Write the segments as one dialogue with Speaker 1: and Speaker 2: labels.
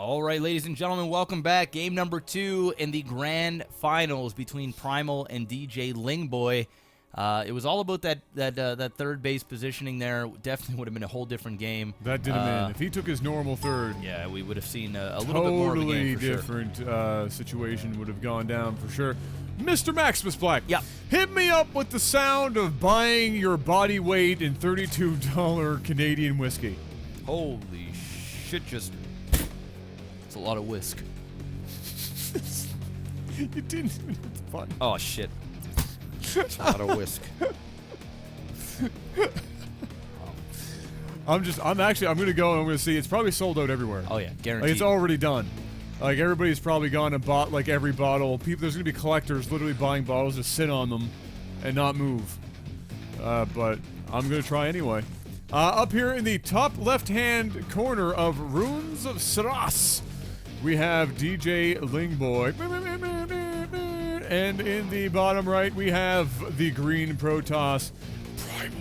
Speaker 1: All right, ladies and gentlemen, welcome back. Game number 2 in the grand finals between Primal and DJ Lingboy. It was all about that third base positioning there. Definitely would have been a whole different game.
Speaker 2: That did him in. If he took his normal third,
Speaker 1: yeah, we would have seen a little bit more of a game for
Speaker 2: different situation would have gone down for sure. Mr. MaximusBlack,
Speaker 1: yeah,
Speaker 2: hit me up with the sound of buying your body weight in $32 Canadian whiskey.
Speaker 1: Holy shit! Just it's a lot of whisk.
Speaker 2: You didn't even hit the button.
Speaker 1: Oh shit! It's a lot of whisk.
Speaker 2: I'm gonna go and I'm gonna see. It's probably sold out everywhere.
Speaker 1: Oh yeah, guaranteed.
Speaker 2: Like, it's already done. Like, everybody's probably gone and bought like every bottle. There's gonna be collectors literally buying bottles to sit on them and not move. But I'm gonna try anyway. Up here in the top left-hand corner of Runes of Sras, we have DJ Lingboy. And in the bottom right, we have the green Protoss.
Speaker 1: Primal.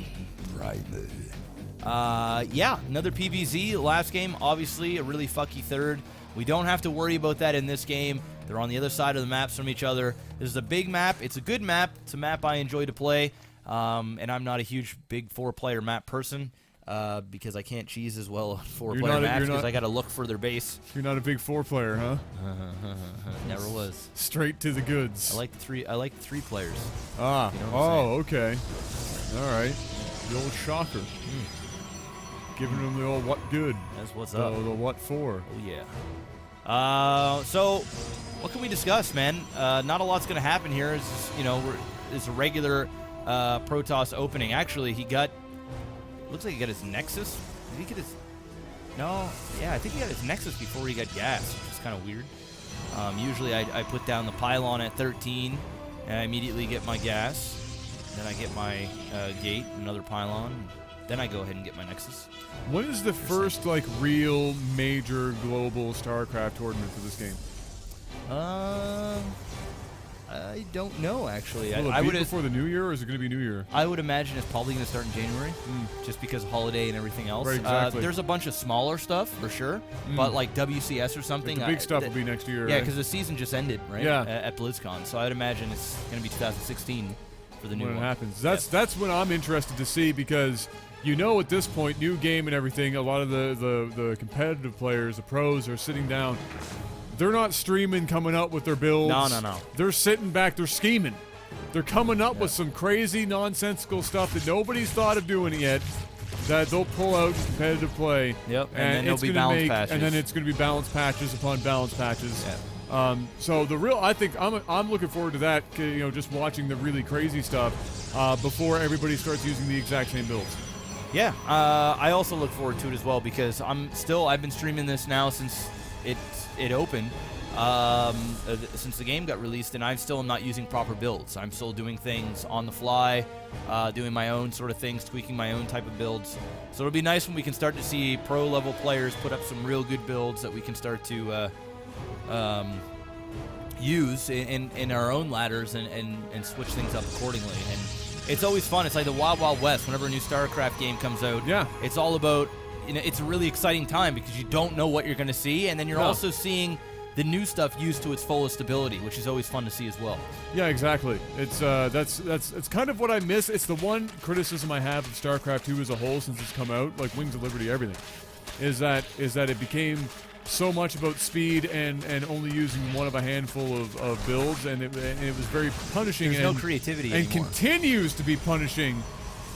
Speaker 1: Yeah, another PvZ. Last game, obviously, a really fucky third. We don't have to worry about that in this game. They're on the other side of the maps from each other. This is a big map. It's a good map. It's a map I enjoy to play. And I'm not a huge, big 4-player map person. Because I can't cheese as well on 4-player maps because I got to look for their base.
Speaker 2: You're not a big 4-player, huh?
Speaker 1: Never was.
Speaker 2: Straight to the goods.
Speaker 1: I like the 3 players.
Speaker 2: Ah.
Speaker 1: You know what I'm
Speaker 2: okay. All right. The old shocker. Giving them the old what good.
Speaker 1: That's what's up.
Speaker 2: The what for.
Speaker 1: Oh yeah. So what can we discuss, man? Not a lot's gonna happen here. It's just, it's a regular Protoss opening. Actually, looks like he got his Nexus. Did he get his... No. Yeah, I think he got his Nexus before he got gas, which is kind of weird. Usually I put down the pylon at 13, and I immediately get my gas. Then I get my gate, another pylon. Then I go ahead and get my Nexus.
Speaker 2: When is the first, like, real major global Starcraft tournament for this game?
Speaker 1: I don't know, actually.
Speaker 2: Will it be before the New Year, or is it going to be New Year?
Speaker 1: I would imagine it's probably going to start in January, just because of holiday and everything else.
Speaker 2: Right, exactly.
Speaker 1: There's a bunch of smaller stuff, for sure, but like WCS or something.
Speaker 2: Like the big stuff will be next year,
Speaker 1: Yeah,
Speaker 2: right?
Speaker 1: because the season just ended, right?
Speaker 2: Yeah.
Speaker 1: At BlizzCon, so I'd imagine it's going to be 2016 for the new one.
Speaker 2: When it happens. That's when I'm interested to see, because... at this point, new game and everything, a lot of the competitive players, the pros, are sitting down. They're not streaming, coming up with their builds.
Speaker 1: No.
Speaker 2: They're sitting back, they're scheming. They're coming up with some crazy, nonsensical stuff that nobody's thought of doing yet, that they'll pull out in competitive play.
Speaker 1: Yep, and then there'll be balance patches.
Speaker 2: And then it's going to be balance patches upon balance patches.
Speaker 1: Yeah.
Speaker 2: So I think I'm looking forward to that, just watching the really crazy stuff before everybody starts using the exact same builds.
Speaker 1: Yeah, I also look forward to it as well, because I've been streaming this now since it opened, since the game got released, and I still am not using proper builds. I'm still doing things on the fly, doing my own sort of things, tweaking my own type of builds. So it'll be nice when we can start to see pro-level players put up some real good builds that we can start to use in our own ladders and switch things up accordingly. And it's always fun. It's like the Wild Wild West. Whenever a new StarCraft game comes out,
Speaker 2: yeah,
Speaker 1: it's all about, it's a really exciting time because you don't know what you're going to see, and then you're also seeing the new stuff used to its fullest ability, which is always fun to see as well.
Speaker 2: Yeah, exactly. It's that's kind of what I miss. It's the one criticism I have of StarCraft 2 as a whole since it's come out, like Wings of Liberty, everything, is that it became so much about speed and only using one of a handful of builds, and it was very punishing.
Speaker 1: There's no creativity
Speaker 2: and
Speaker 1: anymore.
Speaker 2: Continues to be punishing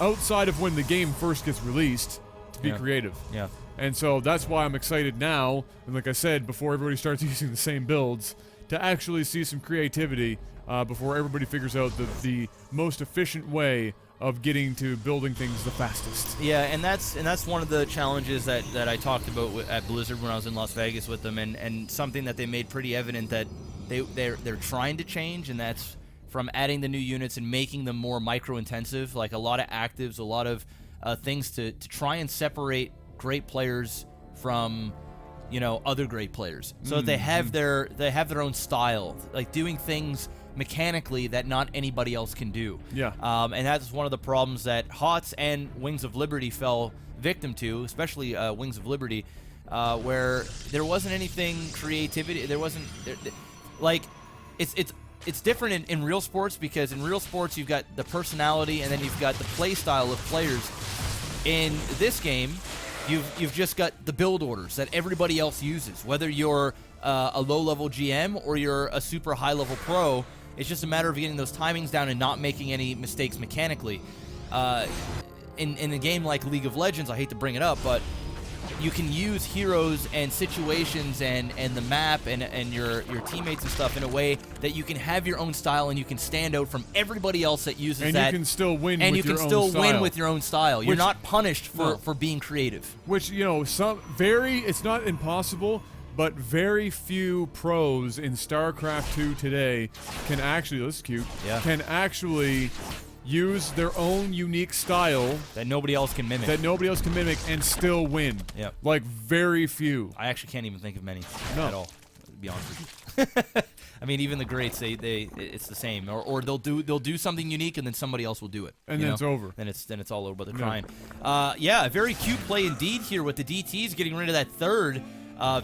Speaker 2: outside of when the game first gets released to be creative.
Speaker 1: Yeah.
Speaker 2: And so that's why I'm excited now, and like I said, before everybody starts using the same builds, to actually see some creativity before everybody figures out the most efficient way of getting to building things the fastest.
Speaker 1: Yeah, and that's one of the challenges that I talked about at Blizzard when I was in Las Vegas with them, and something that they made pretty evident that they're trying to change, and that's from adding the new units and making them more micro-intensive, like a lot of actives, a lot of things to try and separate great players from other great players, so that they have their own style, like doing things mechanically that not anybody else can do.
Speaker 2: Yeah.
Speaker 1: And that's one of the problems that HOTS and Wings of Liberty fell victim to, especially Wings of Liberty, where there wasn't anything creativity. There wasn't like it's different in real sports, because in real sports you've got the personality and then you've got the play style of players. In this game, you've just got the build orders that everybody else uses. Whether you're a low-level GM or you're a super high-level pro, it's just a matter of getting those timings down and not making any mistakes mechanically. In a game like League of Legends, I hate to bring it up, but you can use heroes and situations and the map and your teammates and stuff in a way that you can have your own style and you can stand out from everybody else that uses that.
Speaker 2: And you can still win
Speaker 1: and
Speaker 2: with
Speaker 1: you
Speaker 2: your
Speaker 1: can
Speaker 2: own
Speaker 1: still
Speaker 2: style.
Speaker 1: win with your own style. You're
Speaker 2: Which-
Speaker 1: not punished
Speaker 2: No.
Speaker 1: for being creative.
Speaker 2: Which, you know, it's not impossible, but very few pros in StarCraft 2 today can actually, this is cute,
Speaker 1: Yeah.
Speaker 2: can actually use their own unique style
Speaker 1: That nobody else can mimic.
Speaker 2: and still win.
Speaker 1: Yep.
Speaker 2: Like, very few.
Speaker 1: I actually can't even think of many
Speaker 2: No.
Speaker 1: at all, to be honest with you. I mean, even the greats, it's the same, or they'll do something unique and then somebody else will do it,
Speaker 2: And
Speaker 1: you
Speaker 2: then
Speaker 1: know?
Speaker 2: it's over.
Speaker 1: Then it's all over, but they're
Speaker 2: Yeah.
Speaker 1: trying. Yeah, a very cute play indeed here with the DTs getting rid of that third.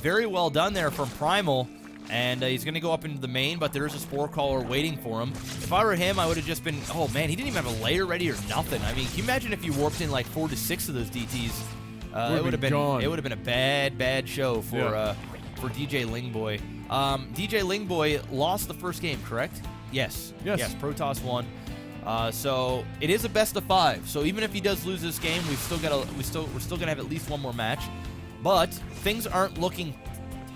Speaker 1: Very well done there from Primal. And he's going to go up into the main, but there is a Spore Caller waiting for him. If I were him, I would have just been, oh man, he didn't even have a layer ready or nothing. I mean, can you imagine if you warped in like 4 to 6 of those DTs? It would have been
Speaker 2: gone.
Speaker 1: It would have been a bad show for DJ Lingboy. DJ Lingboy lost the first game, correct? Yes.
Speaker 2: Yes.
Speaker 1: Yes. Protoss won. So it is a best of 5. So even if he does lose this game, we're still gonna have at least one more match. But things aren't looking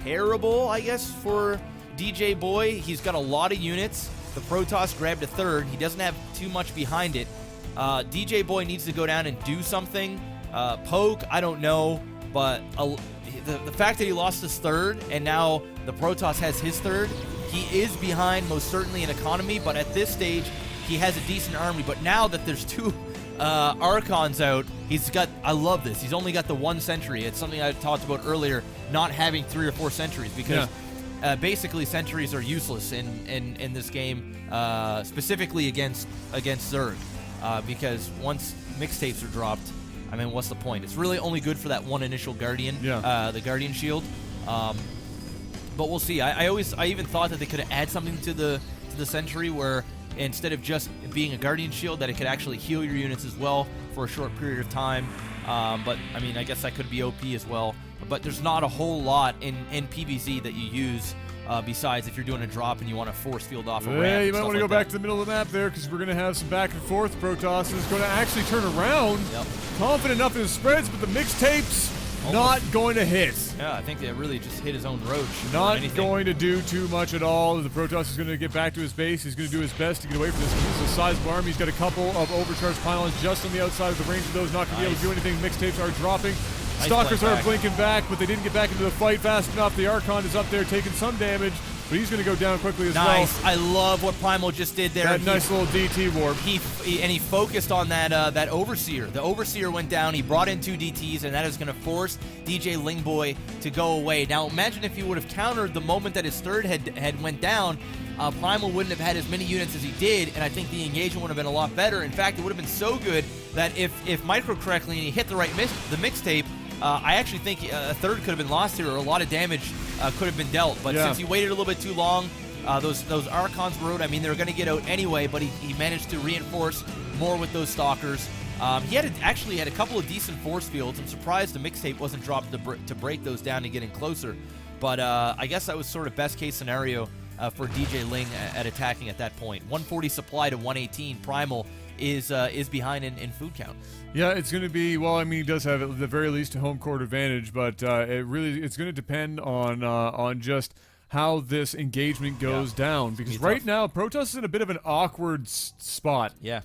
Speaker 1: terrible, I guess, for DJ Boy. He's got a lot of units. The Protoss grabbed a third. He doesn't have too much behind it. DJ Boy needs to go down and do something. Poke, I don't know, but the fact that he lost his third and now the Protoss has his third, he is behind most certainly in economy, but at this stage, he has a decent army. But now that there's 2 Archons out, he's got, I love this, he's only got the 1 sentry. It's something I talked about earlier, not having 3 or 4 sentries, because basically sentries are useless in this game, specifically against Zerg, because once mixtapes are dropped, I mean, what's the point? It's really only good for that one initial Guardian, the Guardian Shield. But we'll see. I even thought that they could add something to the sentry where instead of just being a Guardian Shield, that it could actually heal your units as well for a short period of time. But, I mean, I guess that could be OP as well. But there's not a whole lot in PvZ that you use besides if you're doing a drop and you want to force field off a ramp.
Speaker 2: Yeah, you might
Speaker 1: want
Speaker 2: to go back to the middle of the map there, because we're going to have some back and forth. Protoss is going to actually turn around.
Speaker 1: Yep.
Speaker 2: Confident enough in his spreads, but the mixtapes not going to hit.
Speaker 1: Yeah, I think they really just hit his own roach.
Speaker 2: Not going to do too much at all. The Protoss is going to get back to his base. He's going to do his best to get away from this. This is a sizable army. He's got a couple of overcharged pylons just on the outside of the range of those. Not going to be able to do anything. Mixtapes are dropping. Stalkers are blinking back, but they didn't get back into the fight fast enough. The Archon is up there taking some damage, but he's going to go down quickly as well.
Speaker 1: Nice. I love what Primal just did there.
Speaker 2: That nice little DT warp.
Speaker 1: He focused on that Overseer. The Overseer went down. He brought in 2 DTs, and that is going to force DJ Lingboy to go away. Now, imagine if he would have countered the moment that his third had went down. Primal wouldn't have had as many units as he did, and I think the engagement would have been a lot better. In fact, it would have been so good that if micro correctly and he hit the right the mixtape, I actually think a third could have been lost here, or a lot of damage could have been dealt. But since he waited a little bit too long, those Archons were out. I mean, they were going to get out anyway, but he managed to reinforce more with those Stalkers. He actually had a couple of decent force fields. I'm surprised the mixtape wasn't dropped to break those down and get in closer. But I guess that was sort of best case scenario for DJ Ling at attacking at that point. 140 supply to 118. Primal is behind in food count.
Speaker 2: Yeah, it's going to be, well, I mean, he does have at the very least a home court advantage, but it's going to depend on just how this engagement goes down, because right now Protoss is in a bit of an awkward spot.
Speaker 1: Yeah.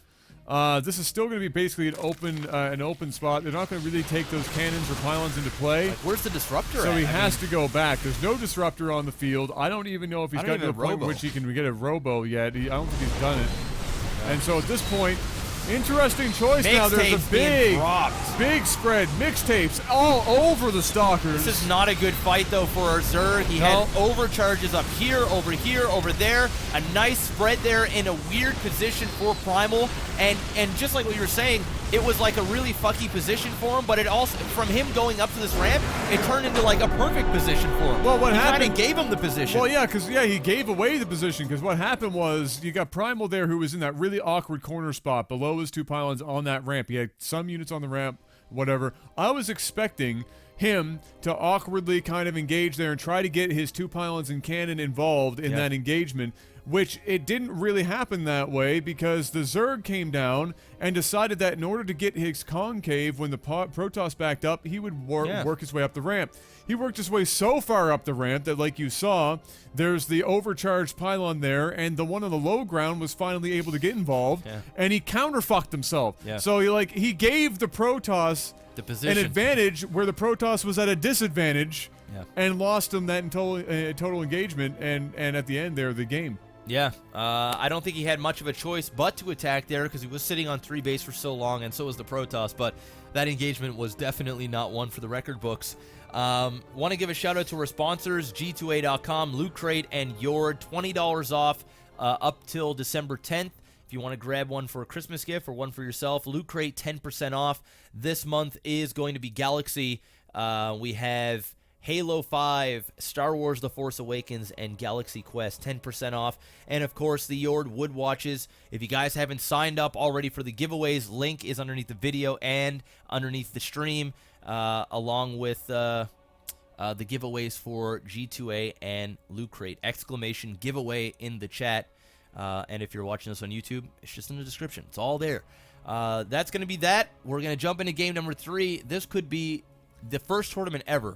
Speaker 2: This is still going to be basically an open spot. They're not going to really take those cannons or pylons into play.
Speaker 1: Like, where's the disruptor?
Speaker 2: So he has to go back. There's no disruptor on the field. I don't even know if he's got to the point in which he can get a robo yet. I don't think he's done it. And so at this point, Interesting choice now. There's a big spread. Mixtapes all over the Stalkers.
Speaker 1: This is not a good fight, though, for our Zerg. He had overcharges up here, over there. A nice spread there in a weird position for Primal. And just like what you were saying, it was like a really fucky position for him, but it also, from him going up to this ramp, it turned into like a perfect position for him.
Speaker 2: Well, what happened?
Speaker 1: He kind of gave him the position.
Speaker 2: Well, yeah, he gave away the position, because what happened was you got Primal there who was in that really awkward corner spot below his 2 pylons on that ramp. He had some units on the ramp, whatever. I was expecting him to awkwardly kind of engage there and try to get his 2 pylons and cannon involved in that engagement, which it didn't really happen that way, because the Zerg came down and decided that in order to get his concave when the Protoss backed up, he would work his way up the ramp. He worked his way so far up the ramp that, like you saw, there's the overcharged pylon there, and the one on the low ground was finally able to get involved, and he counterfucked himself. So he gave the Protoss an advantage where the Protoss was at a disadvantage, and lost him that in total engagement, and at the end there, the game.
Speaker 1: Yeah, I don't think he had much of a choice but to attack there, because he was sitting on 3 base for so long, and so was the Protoss, but that engagement was definitely not one for the record books. Want to give a shout out to our sponsors, G2A.com, Lootcrate, and JORD, $20 off up till December 10th. If you want to grab one for a Christmas gift or one for yourself, Lootcrate, 10% off. This month is going to be Galaxy. We have Halo 5, Star Wars The Force Awakens, and Galaxy Quest, 10% off. And, of course, the JORD Wood Watches. If you guys haven't signed up already for the giveaways, link is underneath the video and underneath the stream, along with the giveaways for G2A and Lootcrate. Exclamation giveaway in the chat. And if you're watching this on YouTube, it's just in the description. It's all there. That's going to be that. We're going to jump into game number 3. This could be the first tournament ever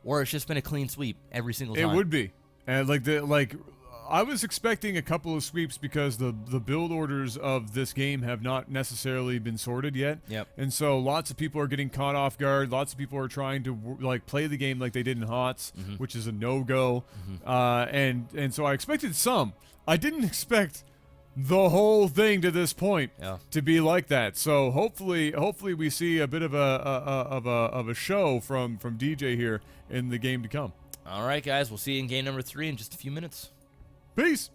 Speaker 1: where it's just been a clean sweep every single time.
Speaker 2: It would be. And I was expecting a couple of sweeps, because the build orders of this game have not necessarily been sorted yet. And so lots of people are getting caught off guard. Lots of people are trying to play the game like they did in HOTS, which is a no-go. And so I expected some. I didn't expect the whole thing to this point to be like that. So hopefully we see a bit of a show from DJ here in the game to come.
Speaker 1: All right, guys, we'll see you in game number 3 in just a few minutes.
Speaker 2: Peace.